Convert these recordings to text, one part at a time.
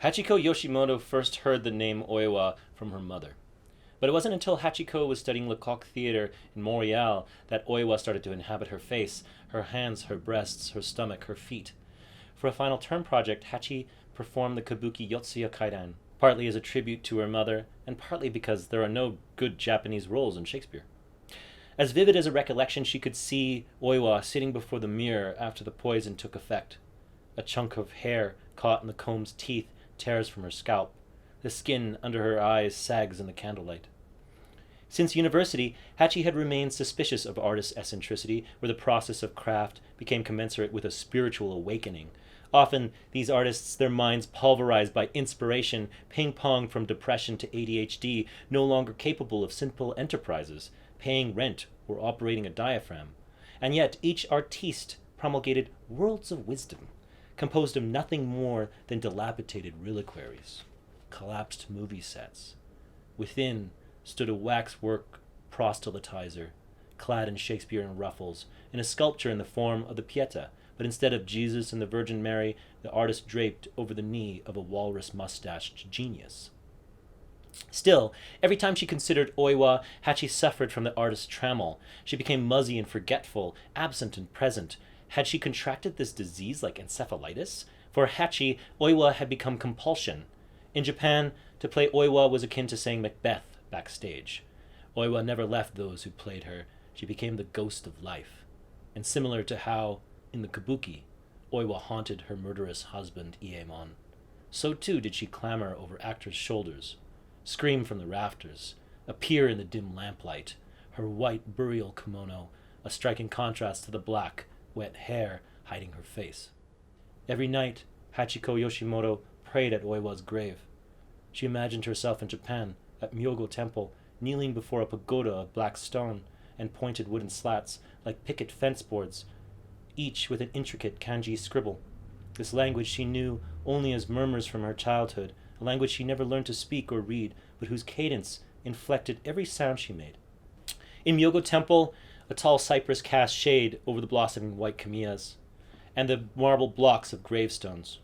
Hachiko Yoshimoto first heard the name Oiwa from her mother. But it wasn't until Hachiko was studying Lecoq Theatre in Montreal that Oiwa started to inhabit her face, her hands, her breasts, her stomach, her feet. For a final term project, Hachi performed the kabuki Yotsuya Kaidan, partly as a tribute to her mother, and partly because there are no good Japanese roles in Shakespeare. As vivid as a recollection, she could see Oiwa sitting before the mirror after the poison took effect. A chunk of hair caught in the comb's teeth tears from her scalp. The skin under her eyes sags in the candlelight. Since university, Hachi had remained suspicious of artists' eccentricity, where the process of craft became commensurate with a spiritual awakening. Often, these artists, their minds pulverized by inspiration, ping-pong from depression to ADHD, no longer capable of simple enterprises, paying rent or operating a diaphragm. And yet, each artiste promulgated worlds of wisdom, composed of nothing more than dilapidated reliquaries, collapsed movie sets. Within stood a waxwork proselytizer, clad in Shakespearean ruffles, and a sculpture in the form of the Pieta, but instead of Jesus and the Virgin Mary, the artist draped over the knee of a walrus-mustached genius. Still, every time she considered Oiwa, Hachi suffered from the artist's trammel. She became muzzy and forgetful, absent and present. Had she contracted this disease like encephalitis? For Hachi, Oiwa had become compulsion. In Japan, to play Oiwa was akin to saying Macbeth backstage. Oiwa never left those who played her. She became the ghost of life. And similar to how, in the kabuki, Oiwa haunted her murderous husband Iemon, so too did she clamber over actors' shoulders, scream from the rafters, appear in the dim lamplight, her white burial kimono, a striking contrast to the black, wet hair hiding her face. Every night, Hachiko Yoshimoto prayed at Oiwa's grave. She imagined herself in Japan, at Myogo Temple, kneeling before a pagoda of black stone and pointed wooden slats like picket fence boards, each with an intricate kanji scribble. This language she knew only as murmurs from her childhood, a language she never learned to speak or read, but whose cadence inflected every sound she made. In Myogo Temple, a tall cypress cast shade over the blossoming white camellias, and the marble blocks of gravestones.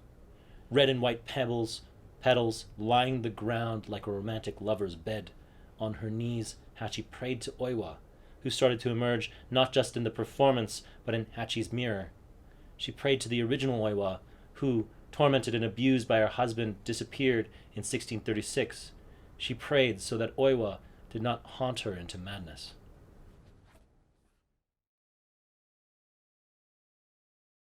Red and white petals lined the ground like a romantic lover's bed. On her knees, Hachi prayed to Oiwa, who started to emerge not just in the performance, but in Hachi's mirror. She prayed to the original Oiwa, who, tormented and abused by her husband, disappeared in 1636. She prayed so that Oiwa did not haunt her into madness.